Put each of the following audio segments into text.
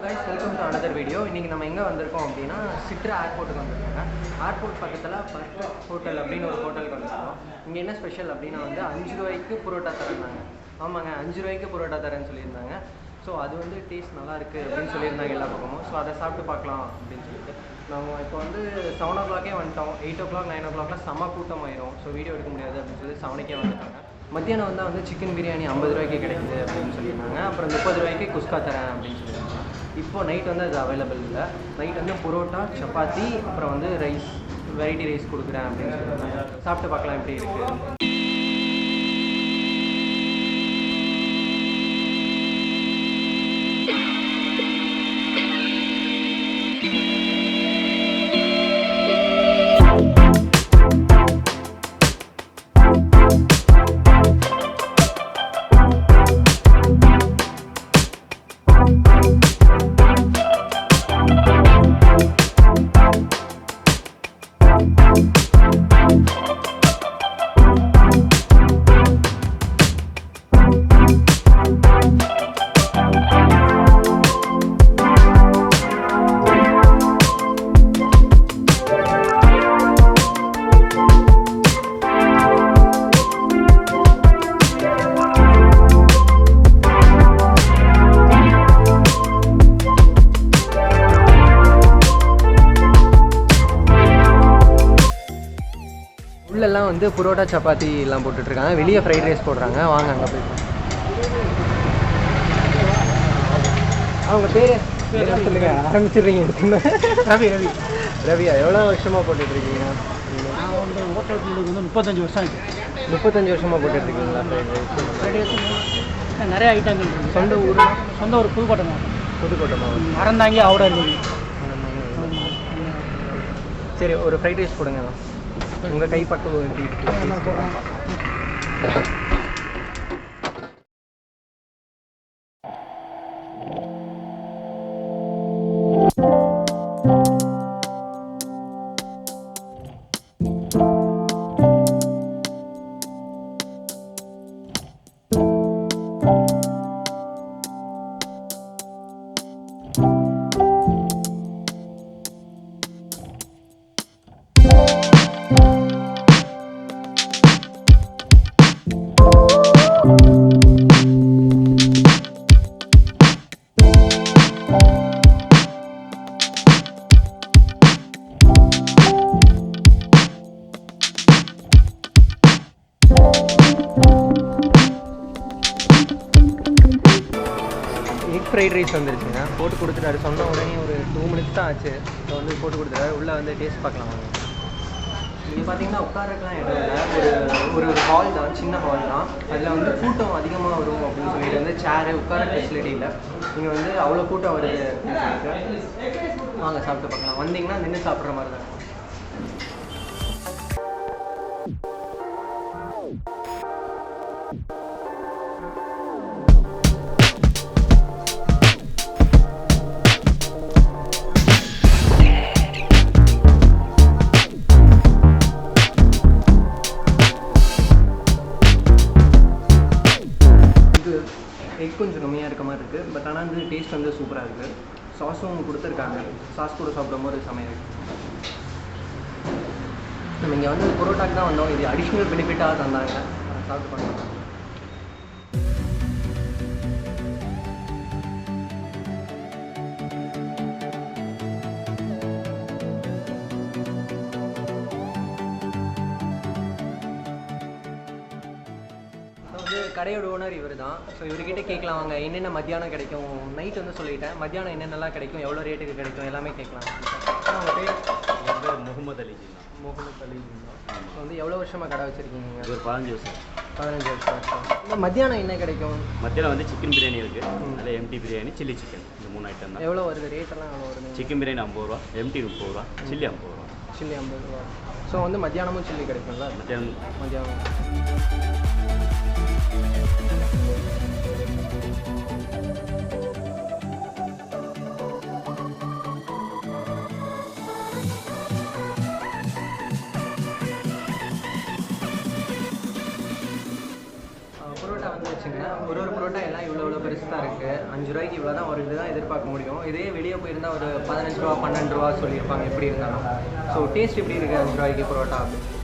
guys, welcome to another video. இன்றைக்கி நம்ம எங்கே வந்திருக்கோம் அப்படின்னா சிட்ரா ஏர்போர்ட்டுக்கு வந்திருக்கோங்க. ஏர்போர்ட் பக்கத்தில் பர்ஃபெக்ட் ஹோட்டல் அப்படின்னு ஒரு ஹோட்டலுக்கு வந்திருக்கோம். இங்கே என்ன ஸ்பெஷல் அப்படின்னா வந்து 5 ரூபாய்க்கு புரோட்டா தரேன்னாங்க. ஆமாங்க, 5 ரூபாய்க்கு புரோட்டா தரேன்னு சொல்லியிருந்தாங்க. ஸோ அது வந்து டேஸ்ட் நல்லா இருக்குது அப்படின்னு சொல்லியிருந்தாங்க எல்லா பக்கமும். ஸோ அதை சாப்பிட்டு பார்க்கலாம் அப்படின்னு சொல்லிட்டு நம்ம இப்போ வந்து 7 o'clock வந்துட்டோம். 8 o'clock 9 o'clockலாம் செம்ம கூட்டம் ஆயிரும். ஸோ வீடியோ எடுக்க முடியாது அப்படின்னு சொல்லி 7 வந்துட்டாங்க. மத்தியானம் வந்து சிக்கன் பிரியாணி 50 ரூபாய்க்கு கிடைக்குது அப்படின்னு சொல்லியிருந்தாங்க. அப்புறம் 30 ரூபாய்க்கு குஸ்கா தரேன் அப்படின்னு சொல்லியிருந்தாங்க. இப்போது நைட் வந்து அது அவைலபிள் இல்லை. நைட் வந்து புரோட்டா, சப்பாத்தி, அப்புறம் வந்து ரைஸ், வெரைட்டி ரைஸ் கொடுக்குறேன் அப்படின்னு சொல்லியிருந்தாங்க. சாப்பிட்டு பார்க்கலாம் எப்படி இருக்குது. உள்ளெல்லாம் வந்து புரோட்டா சப்பாத்தி எல்லாம் போட்டுட்ருக்காங்க. வெளியே ஃப்ரைட் ரைஸ் போடுறாங்க. வாங்க அங்கே போய்ட்டு. அவங்க பேர் சொல்லுங்க, ஆரம்பிச்சிடுறீங்க. ரவி ரவி ரவியா, எவ்வளோ வருஷமாக போட்டுட்ருக்கீங்க? நான் வந்து ஹோட்டல் வந்து 35 வருஷம் ஆகிட்டு. 35 வருஷமாக போட்டுட்ருக்கீங்களா ஃப்ரைட் ரைஸ்? நிறைய ஐட்டங்கள் இருக்குது. சொந்த ஊர் புதுக்கோட்டை மாவட்டம். புதுக்கோட்டை மாவட்டம் மறந்தாங்க அவுட இருக்குது. சரி, ஒரு ஃப்ரைட் ரைஸ் போடுங்க. உங்கள் கை பக்கம் எப்படி ஃப்ரைட் ரைஸ் வந்துருச்சுங்க. போட்டு கொடுத்துட்டாரு. சொன்ன உடனே ஒரு 2 minutes தான் ஆச்சு. இப்போ வந்து போட்டு கொடுத்துட்டாரு. உள்ளே வந்து டேஸ்ட் பார்க்கலாம். நீங்கள் பார்த்தீங்கன்னா உட்காரக்கெலாம் இடம் இல்லை. ஒரு ஹால் தான், சின்ன ஹால் தான். அதில் வந்து கூட்டம் அதிகமாக வரும் அப்படின்னு சொல்லிட்டு வந்து சேரு உட்கார ஃபெசிலிட்டி இல்லை. நீங்கள் வந்து அவ்வளோ கூட்டம் வருது அப்படின்னு சொல்லிட்டு வாங்க சாப்பிட்டு பார்க்கலாம். வந்தீங்கன்னா நின்று சாப்பிட்ற மாதிரி தான். எக் கொஞ்சம் கம்மியாக இருக்க மாதிரி இருக்குது. பட் ஆனால் வந்து டேஸ்ட் வந்து சூப்பராக இருக்குது. சாஸும் கொடுத்துருக்காங்க. சாஸ் கூட சாப்பிடும் போது செமையாக இருக்குது. நம்ம இங்கே வந்து புரோட்டாக்கு தான் வந்தோம். இது அடிஷ்னல் பெனிஃபிட்டாக தந்தாங்க. சாப்பிட்டு பண்ணலாம். கடையோட ஓனர் இவர் தான். ஸோ இவர்கிட்ட கேட்கலாம் வாங்க என்னென்ன மத்தியானம் கிடைக்கும். நைட் வந்து சொல்லிட்டேன், மத்தியானம் என்னென்னலாம் கிடைக்கும், எவ்வளோ ரேட்டுக்கு கிடைக்கும், எல்லாமே கேட்கலாம். அவங்க பேர் முகமது அலி. முகமது அலி தான். ஸோ வந்து எவ்வளோ வருஷமாக கடை வச்சுருக்கீங்க? ஒரு 15 வருஷம். 15 வருஷம். இந்த மத்தியானம் என்ன கிடைக்கும்? மத்தியானம் வந்து சிக்கன் பிரியாணி இருக்குது. அதில் எம்டி பிரியாணி, சில்லி சிக்கன், இந்த 3 ஐட்டம் தான். எவ்வளோ வருது ரேட்டெல்லாம்? எவ்வளோ வருது? சிக்கன் பிரியாணி 50 ரூபா, எம்டி 30 ரூபா, சில்லி 50 ரூபா. சில்லி 50 ரூபா. ஸோ வந்து மத்தியானமும் சில்லி கிடைக்கும்ல? மத்தியானம். ஒரு பரோட்டா எல்லாம் இவ்வளோ பெருசு தான் இருக்குது. 5 ரூபாய்க்கு இவ்வளோ தான் ஒரு இதுதான் எதிர்பார்க்க முடியும். இதே வெளியே போயிருந்தால் ஒரு 15 ரூபா 12 ரூபா சொல்லியிருப்பாங்க எப்படி இருந்தாலும். ஸோ டேஸ்ட் எப்படி இருக்குது 5 ரூபாய்க்கு பரோட்டா அப்படின்னு சொல்லி.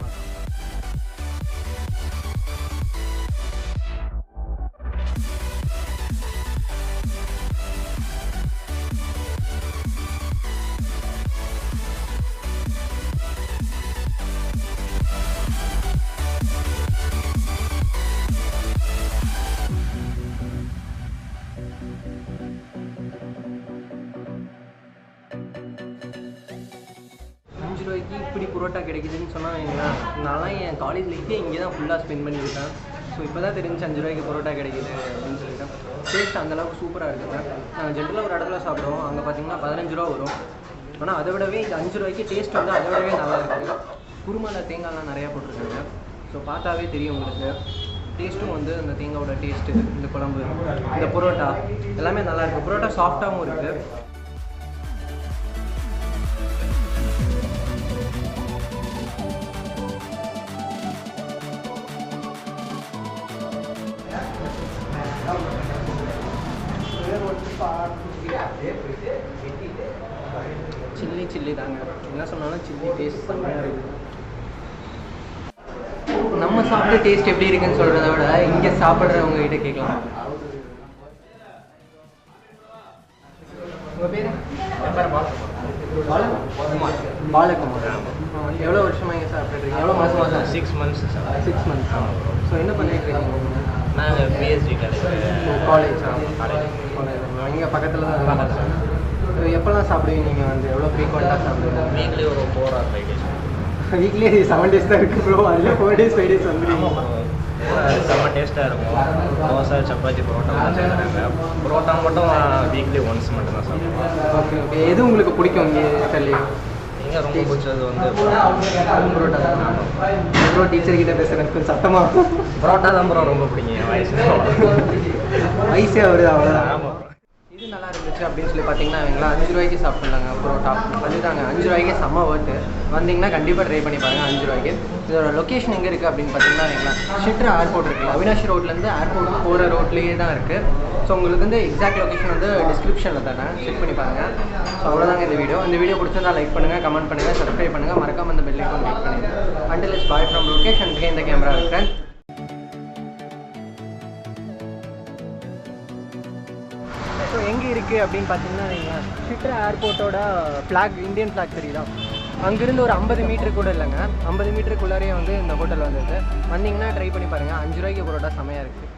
ரூபாய்க்கு இப்படி பரோட்டா கிடைக்குதுன்னு சொன்னாங்கன்னா நான்லாம் என் காலேஜ் லைஃபே இங்கே தான் ஃபுல்லாக ஸ்பெண்ட் பண்ணியிருக்கேன். ஸோ இப்போ தான் தெரிஞ்சு 5 ரூபாய்க்கு பரோட்டா கிடைக்குது அப்படின்னு சொல்லிட்டேன். டேஸ்ட் அந்தளவுக்கு சூப்பராக இருக்குங்க. நாங்கள் ஜென்ரலாக ஒரு இடத்துல சாப்பிடுவோம், அங்கே பார்த்தீங்கன்னா 15 ரூபா வரும். ஆனால் அதை விடவே இது 5 ரூபாய்க்கு டேஸ்ட் வந்து அதை விடவே நல்லா இருக்குது. குருமாவில் தேங்காய்லாம் நிறையா போட்டிருக்காங்க. ஸோ பார்த்தாவே தெரியும் உங்களுக்கு. டேஸ்ட்டும் வந்து அந்த தேங்காயோட டேஸ்ட்டு, இந்த குழம்பு, இந்த பரோட்டா எல்லாமே நல்லாயிருக்கு. பரோட்டா சாஃப்டாகவும் இருக்குது. சில்லி தாங்க, என்ன சொன்னாலும் சில்லி டேஸ்ட் செம்மையாக இருக்குது. நம்ம சாப்பிட்ட டேஸ்ட் எப்படி இருக்குன்னு சொல்கிறத விட இங்கே சாப்பிட்றவங்க கிட்ட கேட்கலாம். உங்கள் பேர்? பாலகுமார். எவ்வளோ வருஷமாக இங்கே சாப்பிட்ருக்கீங்க? எவ்வளோ மாதம்? 6 months. 6 months. ஸோ என்ன பண்ணிட்டு இருக்கீங்க? நாங்கள் பிஎஸ்சி காலேஜ். இங்கே பக்கத்தில் தான் இருக்காங்க. எப்போல்லாம் சாப்பிடுவீங்க நீங்கள் வந்து? எவ்வளோ ஃப்ரீக்வெண்ட்டாக சாப்பிடுவீங்க? வீக்லி ஒரு 4 or 5 days. வீக்லி 7 days தான் இருக்குது ப்ரோ. அதில் 4 days 5 days வந்துடுங்க. செம்ம டேஸ்ட்டாக இருக்கும். தோசை, சப்பாத்தி, பரோட்டா பரோட்டா மட்டும் வீக்லி ஒன்ஸ் மட்டும் தான் சாப்பிடுவோம். Okay okay. எது உங்களுக்கு பிடிக்கும் இங்கே இருக்கலையே? நீங்கள் ரொம்ப பிடிச்சது வந்து பரோட்டா தான். ப்ரோ டீச்சர்கிட்ட பேசுகிறேன் கொஞ்சம் சத்தமாக. பரோட்டா தான் ப்ரோ ரொம்ப பிடிக்கும். வயசே வருது அவ்வளோதான். ஆமாம். இது நல்லா இருந்துச்சு அப்படின்னு சொல்லி பார்த்தீங்கன்னா அவங்களா 5 ரூபாய்க்கு சாப்பிட்லாங்க பரோட்டா. அதுதாங்க 5 ரூபாய்க்கு செம்ம ஒர்த்து. வந்தீங்கன்னா கண்டிப்பாக ட்ரை பண்ணி பாருங்கள் 5 ரூபாய்க்கு. இதோட லொக்கேஷன் எங்கே இருக்குது அப்படின்னு பார்த்தீங்கன்னா அவங்களா சிட்ரா ஏர்போர்ட் இருக்குல்ல, அவினாஷி ரோட்லேருந்து ஏர்போர்ட் போகிற ரோட்லேயே தான் இருக்குது. ஸோ உங்களுக்கு வந்து எக்ஸாக்ட் லொக்கேஷன் வந்து டிஸ்கிரிப்ஷனில் தரேன், செக் பண்ணி பாருங்கள். ஸோ அவ்வளோதாங்க இந்த வீடியோ. இந்த வீடியோ பிடிச்சிருந்தா லைக் பண்ணுங்கள், கமெண்ட் பண்ணுங்கள், சப்ஸ்கிரைப் பண்ணுங்கள், மறக்காம அந்த பெல் ஐகான் கிளிக் பண்ணுங்கள். Until it's bye from location behind the camera friend. So எங்கே இருக்குது அப்படின்னு பார்த்தீங்கன்னா நீங்கள் சிட்ரா ஏர்போர்ட்டோட ஃப்ளாக், இந்தியன் ஃப்ளாக் தெரியுதா? அங்கேருந்து ஒரு 50 மீட்டர் கூட இல்லைங்க, 50 மீட்டருக்குள்ளாரே வந்து இந்த ஹோட்டல் வந்துருக்கு. வந்தீங்கன்னா ட்ரை பண்ணி பாருங்கள். 5 ரூபாய்க்கு பரோட்டா செமையாக இருக்குது.